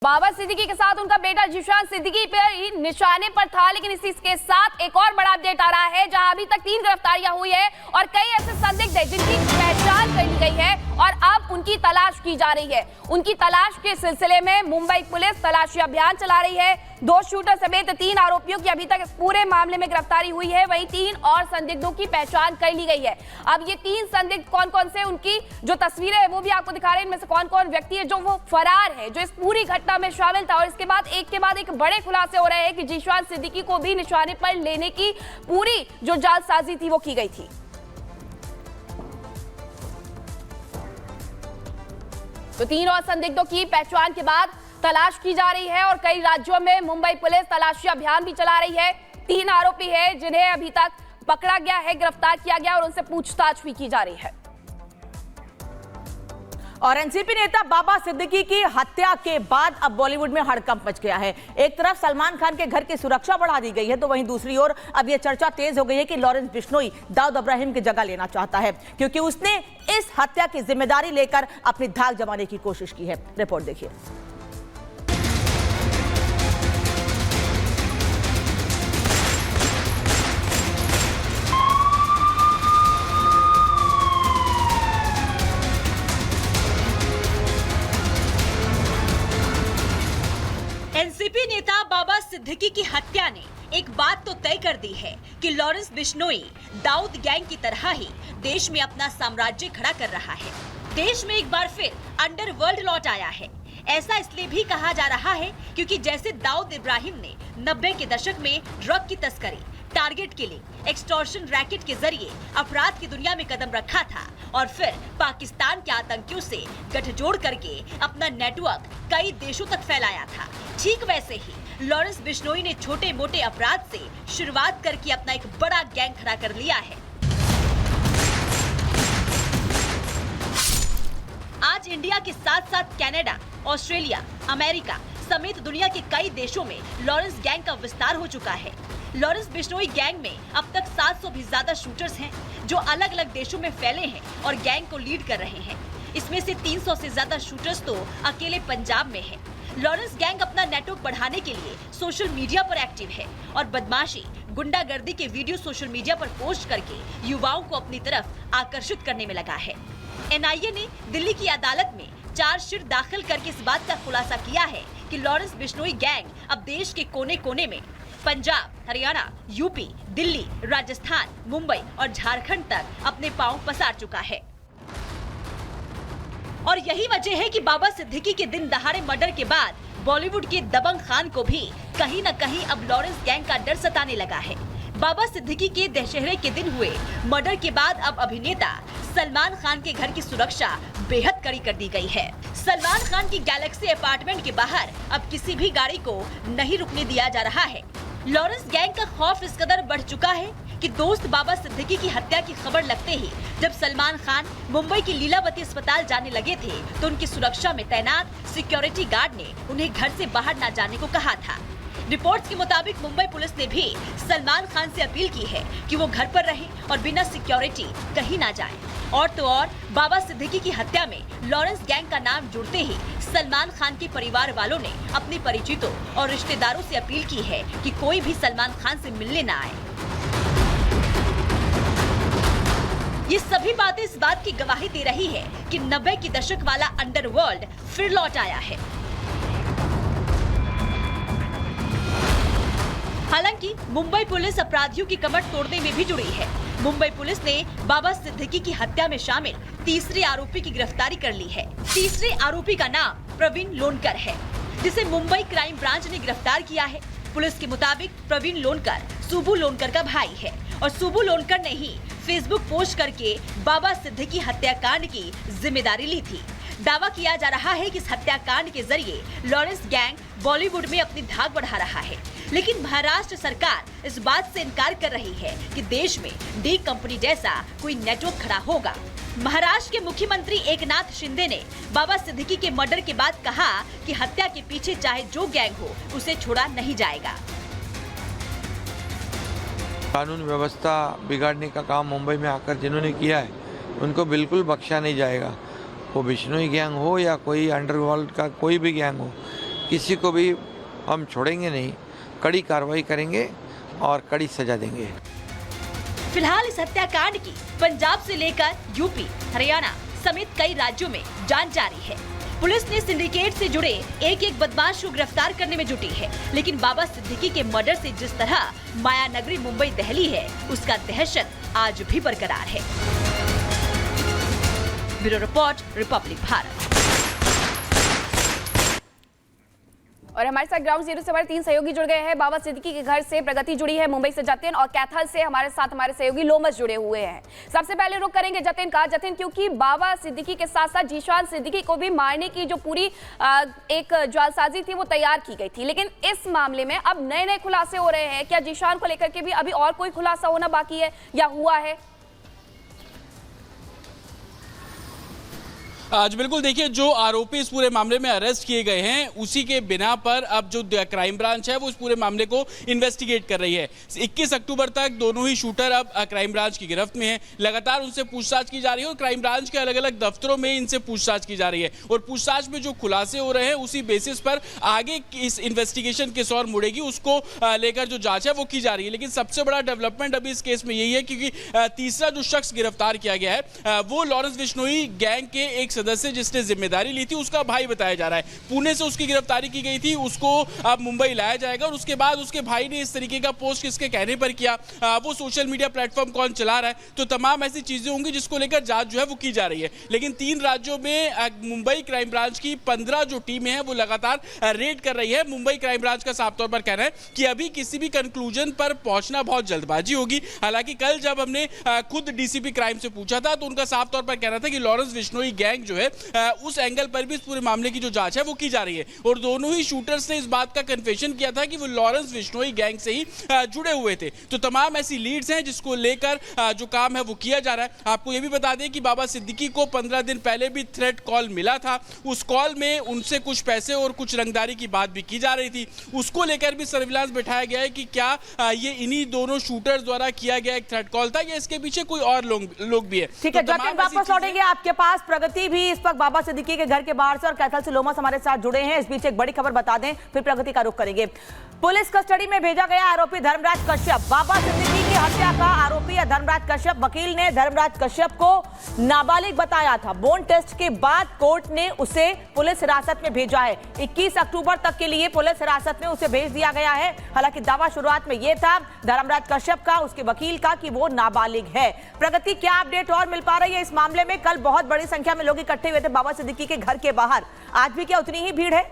बाबा सिद्दीकी के साथ उनका बेटा जीशान सिद्दीकी पर निशाने पर था, लेकिन इसी के साथ एक और बड़ा अपडेट आ रहा है, जहां अभी तक 3 गिरफ्तारियां हुई है और कई ऐसे संदिग्ध हैं जिनकी पहचान कर ली गई है और अब उनकी तलाश की जा रही है। उनकी तलाश के सिलसिले में मुंबई पुलिस तलाशी अभियान चला रही है। 2 शूटर समेत 3 आरोपियों की अभी तक इस पूरे मामले में गिरफ्तारी हुई है। वहीं 3 और संदिग्धों की पहचान कर ली गई है। अब ये 3 संदिग्ध कौन कौन से, उनकी जो तस्वीरें है वो भी आपको दिखा रहे हैं। इनमें से कौन कौन व्यक्ति है जो वो फरार है, जो इस पूरी घटना में शामिल था। और इसके बाद एक बड़े खुलासे हो रहे हैं कि जीशान सिद्दीकी को भी निशाने पर लेने की पूरी जो जालसाजी थी वो की गई थी। तो 3 और संदिग्धों की पहचान के बाद तलाश की जा रही है और कई राज्यों में मुंबई पुलिस तलाशी अभियान भी चला रही है। 3 आरोपी हैं जिन्हें अभी तक पकड़ा गया है, गिरफ्तार किया गया और उनसे पूछताछ भी की जा रही है। और एनसीपी नेता बाबा सिद्दीकी की हत्या के बाद अब बॉलीवुड में हड़कंप मच गया है। एक तरफ सलमान खान के घर की सुरक्षा बढ़ा दी गई है, तो वहीं दूसरी ओर अब यह चर्चा तेज हो गई है कि लॉरेंस बिश्नोई दाऊद इब्राहिम की जगह लेना चाहता है, क्योंकि उसने इस हत्या की जिम्मेदारी लेकर अपनी धाक जमाने की कोशिश की है। रिपोर्ट देखिए। एनसीपी नेता बाबा सिद्दीकी की हत्या ने एक बात तो तय कर दी है कि लॉरेंस बिश्नोई दाऊद गैंग की तरह ही देश में अपना साम्राज्य खड़ा कर रहा है। देश में एक बार फिर अंडरवर्ल्ड लौट आया है। ऐसा इसलिए भी कहा जा रहा है क्योंकि जैसे दाऊद इब्राहिम ने 90 के दशक में ड्रग की तस्करी, टारगेट किलिंग, एक्सटॉर्शन रैकेट के जरिए अपराध की दुनिया में कदम रखा था और फिर पाकिस्तान के आतंकियों से गठजोड़ करके अपना नेटवर्क कई देशों तक फैलाया था, ठीक वैसे ही लॉरेंस बिश्नोई ने छोटे मोटे अपराध से शुरुआत करके अपना एक बड़ा गैंग खड़ा कर लिया है। आज इंडिया के साथ साथ कनाडा, ऑस्ट्रेलिया, अमेरिका समेत दुनिया के कई देशों में लॉरेंस गैंग का विस्तार हो चुका है। लॉरेंस बिश्नोई गैंग में अब तक 700 भी ज्यादा शूटर्स हैं जो अलग अलग देशों में फैले हैं और गैंग को लीड कर रहे हैं। इसमें से 300 से ज्यादा शूटर्स तो अकेले पंजाब में हैं। लॉरेंस गैंग अपना नेटवर्क बढ़ाने के लिए सोशल मीडिया पर एक्टिव है और बदमाशी, गुंडागर्दी के वीडियो सोशल मीडिया पर पोस्ट करके युवाओं को अपनी तरफ आकर्षित करने में लगा है। एनआईए ने दिल्ली की अदालत में चार्जशीट दाखिल करके इस बात का खुलासा किया है कि लॉरेंस बिश्नोई गैंग अब देश के कोने कोने में पंजाब, हरियाणा, यूपी, दिल्ली, राजस्थान, मुंबई और झारखंड तक अपने पांव पसार चुका है। और यही वजह है कि बाबा सिद्दीकी के दिन दहाड़े मर्डर के बाद बॉलीवुड के दबंग खान को भी कहीं न कहीं अब लॉरेंस गैंग का डर सताने लगा है। बाबा सिद्दीकी के दशहरे के दिन हुए मर्डर के बाद अब अभिनेता सलमान खान के घर की सुरक्षा बेहद कड़ी कर दी गई है। सलमान खान की गैलेक्सी अपार्टमेंट के बाहर अब किसी भी गाड़ी को नहीं रुकने दिया जा रहा है। लॉरेंस गैंग का खौफ इस कदर बढ़ चुका है कि दोस्त बाबा सिद्दीकी की हत्या की खबर लगते ही जब सलमान खान मुंबई की लीलावती अस्पताल जाने लगे थे तो उनकी सुरक्षा में तैनात सिक्योरिटी गार्ड ने उन्हें घर से बाहर न जाने को कहा था। रिपोर्ट्स के मुताबिक मुंबई पुलिस ने भी सलमान खान से अपील की है कि वो घर पर रहे और बिना सिक्योरिटी कहीं ना जाए। और तो और बाबा सिद्दीकी की हत्या में लॉरेंस गैंग का नाम जुड़ते ही सलमान खान के परिवार वालों ने अपने परिचितों और रिश्तेदारों से अपील की है कि कोई भी सलमान खान से मिलने ना आए। ये सभी बातें इस बात की गवाही दे रही है कि 90 के दशक वाला अंडरवर्ल्ड फिर लौट आया है। हालांकि मुंबई पुलिस अपराधियों की कमर तोड़ने में भी जुड़ी है। मुंबई पुलिस ने बाबा सिद्दीकी की हत्या में शामिल तीसरे आरोपी की गिरफ्तारी कर ली है। तीसरे आरोपी का नाम प्रवीण लोनकर है, जिसे मुंबई क्राइम ब्रांच ने गिरफ्तार किया है। पुलिस के मुताबिक प्रवीण लोनकर सुबू लोनकर का भाई है और सुबू लोनकर ने ही फेसबुक पोस्ट करके बाबा सिद्दीकी हत्याकांड की जिम्मेदारी ली थी। दावा किया जा रहा है कि इस हत्याकांड के जरिए लॉरेंस गैंग बॉलीवुड में अपनी धाक बढ़ा रहा है, लेकिन महाराष्ट्र सरकार इस बात से इनकार कर रही है कि देश में डी कंपनी जैसा कोई नेटवर्क खड़ा होगा। महाराष्ट्र के मुख्यमंत्री एकनाथ शिंदे ने बाबा सिद्दीकी के मर्डर के बाद कहा कि हत्या के पीछे चाहे जो गैंग हो उसे छोड़ा नहीं जाएगा। कानून व्यवस्था बिगाड़ने का काम मुंबई में आकर जिन्होंने किया है उनको बिल्कुल बख्शा नहीं जाएगा। वो बिश्नोई गैंग हो या कोई अंडरवर्ल्ड का कोई भी गैंग हो, किसी को भी हम छोड़ेंगे नहीं, कड़ी कार्रवाई करेंगे और कड़ी सजा देंगे। फिलहाल इस हत्याकांड की पंजाब से लेकर यूपी, हरियाणा समेत कई राज्यों में जांच जारी है। पुलिस ने सिंडिकेट से जुड़े एक एक बदमाश को गिरफ्तार करने में जुटी है, लेकिन बाबा सिद्दीकी के मर्डर से जिस तरह मायानगरी मुंबई दहली है, उसका दहशत आज भी बरकरार है। Bureau report, Republic Bharat. और हमारे साथ ग्राउंड जीरो से हमारे 3 सहयोगी जुड़ गए हैं। बाबा सिद्दीकी के घर से प्रगति जुड़ी है मुंबई से जतिन, और कैथल से हमारे साथ हमारे सहयोगी लोमस जुड़े हुए हैं। सबसे पहले रुक करेंगे जतिन का। जतिन, क्योंकि बाबा सिद्दीकी के साथ साथ जीशान सिद्दीकी को भी मारने की जो पूरी एक जालसाजी थी वो तैयार की गई थी, लेकिन इस मामले में अब नए नए खुलासे हो रहे हैं। क्या जीशान को लेकर के भी अभी और कोई खुलासा होना बाकी है या हुआ है? आज बिल्कुल देखिए, जो आरोपी इस पूरे मामले में अरेस्ट किए गए हैं उसी के बिना पर अब जो क्राइम ब्रांच है वो इस पूरे मामले को इन्वेस्टिगेट कर रही है। 21 अक्टूबर तक दोनों ही शूटर अब क्राइम ब्रांच की गिरफ्त में हैं। लगातार उनसे पूछताछ की जा रही है और क्राइम ब्रांच के अलग अलग दफ्तरों में इनसे पूछताछ की जा रही है, और पूछताछ में जो खुलासे हो रहे हैं उसी बेसिस पर आगे इस इन्वेस्टिगेशन किस ओर मुड़ेगी उसको लेकर जो जांच है वो की जा रही है। लेकिन सबसे बड़ा डेवलपमेंट अभी इस केस में यही है क्योंकि तीसरा जो शख्स गिरफ्तार किया गया है वो लॉरेंस बिश्नोई गैंग के एक सदस्य जिसने जिम्मेदारी ली थी उसका भाई बताया जा रहा है। पुणे से उसकी गिरफ्तारी की गई थी, उसको अब मुंबई लाया जाएगा, और उसके बाद उसके भाई ने इस तरीके का पोस्ट किसके कहने पर किया, वो सोशल मीडिया प्लेटफॉर्म कौन चला रहा है, तो तमाम ऐसी चीजें होंगी जिसको लेकर जांच जो है वो की जा रही है। लेकिन 3 राज्यों में मुंबई क्राइम ब्रांच की 15 जो टीमें हैं वो लगातार रेड कर रही है। मुंबई क्राइम ब्रांच का साफ तौर पर कहना है कि अभी किसी भी कंक्लूजन पर पहुंचना बहुत जल्दबाजी होगी। हालांकि कल जब हमने खुद डीसीपी क्राइम से पूछा था तो उनका साफ तौर पर कहना था कि लॉरेंस बिश्नोई गैंग जो है उस एंगल पर भी इस पूरे मामले की जो जांच है वो की जा रही है, और दोनों ही शूटर्स ने इस बात का कन्फेशन किया था कि वो लॉरेंस बिश्नोई गैंग से ही जुड़े हुए थे। तो तमाम ऐसी लीड्स हैं जिसको लेकर जो काम है वो किया जा रहा है। आपको ये भी बता दें कि बाबा सिद्दीकी को 15 दिन पहले भी थ्रेट कॉल मिला था। उस कॉल में उनसे कुछ पैसे और कुछ रंगदारी की बात भी की जा रही थी। उसको लेकर भी सर्विलांस बैठाया गया है कि क्या ये इन्हीं दोनों शूटर्स द्वारा किया गया एक थ्रेट कॉल था या इसके पीछे कोई और लोग भी है। ठीक है, वापस लौटेंगे आपके पास। प्रगति भी इस वक्त बाबा सिद्दीकी के घर के बाहर से और कैथल से लोमस हमारे साथ जुड़े हैं। इस बीच एक बड़ी खबर बता दें, फिर प्रगति का रुख करेंगे। पुलिस कस्टडी में भेजा गया आरोपी धर्मराज कश्यप। बाबा सिद्दीकी की हत्या का आरोपी है धर्मराज कश्यप। वकील ने धर्मराज कश्यप को नाबालिग बताया था। बोन टेस्ट के बाद कोर्ट ने उसे पुलिस हिरासत में भेजा है। 21 अक्टूबर तक के लिए पुलिस हिरासत में उसे भेज दिया गया है। हालांकि दावा शुरुआत में यह था धर्मराज कश्यप का, उसके वकील का, कि वो नाबालिग है। प्रगति, क्या अपडेट और मिल पा रही है इस मामले में? कल बहुत बड़ी संख्या में लोग इकट्ठे हुए थे बाबा सिद्दीकी के घर के बाहर, आज भी क्या उतनी ही भीड़ है?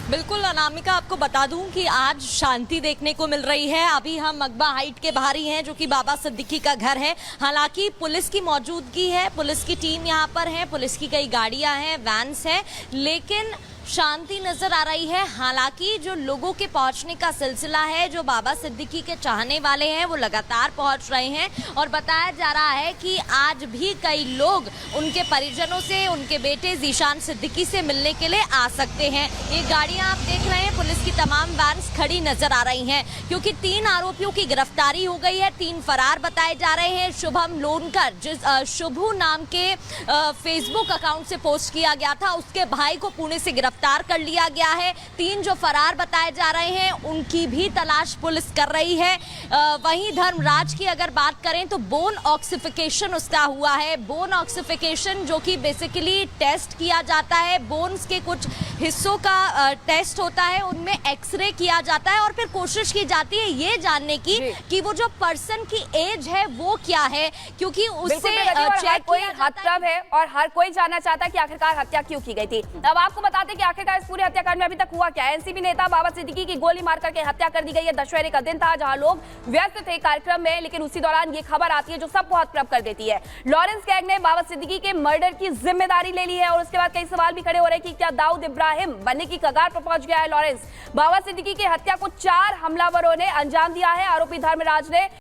बिल्कुल अनामिका, आपको बता दूं कि आज शांति देखने को मिल रही है। अभी हम मकबा हाइट के बाहर ही हैं जो कि बाबा सिद्दीकी का घर है। हालांकि पुलिस की मौजूदगी है, पुलिस की टीम यहाँ पर है, पुलिस की कई गाड़ियां हैं, वैन्स हैं, लेकिन शांति नजर आ रही है। हालांकि जो लोगों के पहुंचने का सिलसिला है, जो बाबा सिद्दीकी के चाहने वाले हैं वो लगातार पहुंच रहे हैं, और बताया जा रहा है कि आज भी कई लोग उनके परिजनों से, उनके बेटे जीशान सिद्दीकी से मिलने के लिए आ सकते हैं। ये गाड़ियां आप देख रहे हैं, पुलिस की तमाम वैन्स खड़ी नजर आ रही हैं, क्योंकि 3 आरोपियों की गिरफ्तारी हो गई है। 3 फरार बताए जा रहे हैं। शुभम लोनकर, जिस शुभू नाम के फेसबुक अकाउंट से पोस्ट किया गया था, उसके भाई को पुणे से गिरफ्तार कर लिया गया है। 3 जो फरार बताए जा रहे हैं उनकी भी तलाश पुलिस कर रही है। वहीं धर्मराज की अगर बात करें तो बोन ऑक्सीफिकेशन उसका हुआ है। बोन ऑक्सीफिकेशन जो कि बेसिकली टेस्ट किया जाता है, बोन्स के कुछ हिस्सों का टेस्ट होता है, उनमें एक्सरे किया जाता है और फिर कोशिश की जाती है ये जानने की कि वो जो पर्सन की एज है वो क्या है, क्योंकि उससे चेक कोई हत्या है और हर कोई जानना चाहता है कि आखिरकार हत्या क्यों की गई थी। अब आपको बताते हैं कि आखिरकार इस पूरे हत्याकांड में अभी तक हुआ क्या है। एनसीपी नेता बाबा सिद्दीकी की गोली मार करके हत्या कर दी गई है। दशहरे का दिन था जहां लोग व्यस्त थे कार्यक्रम में, लेकिन उसी दौरान ये खबर आती है जो सबको हतप्रभ कर देती है। लॉरेंस गैंग ने बाबा सिद्दीकी के मर्डर की जिम्मेदारी ले ली है, और उसके बाद कई सवाल भी खड़े हो रहे हैं कि क्या दाऊद इब्राहिम बनने की कगार पर पहुंच गया है लॉरेंस। बाबा सिद्दीकी की हत्या को 4 हमलावरों ने अंजाम दिया है। आरोपी धर्मराज ने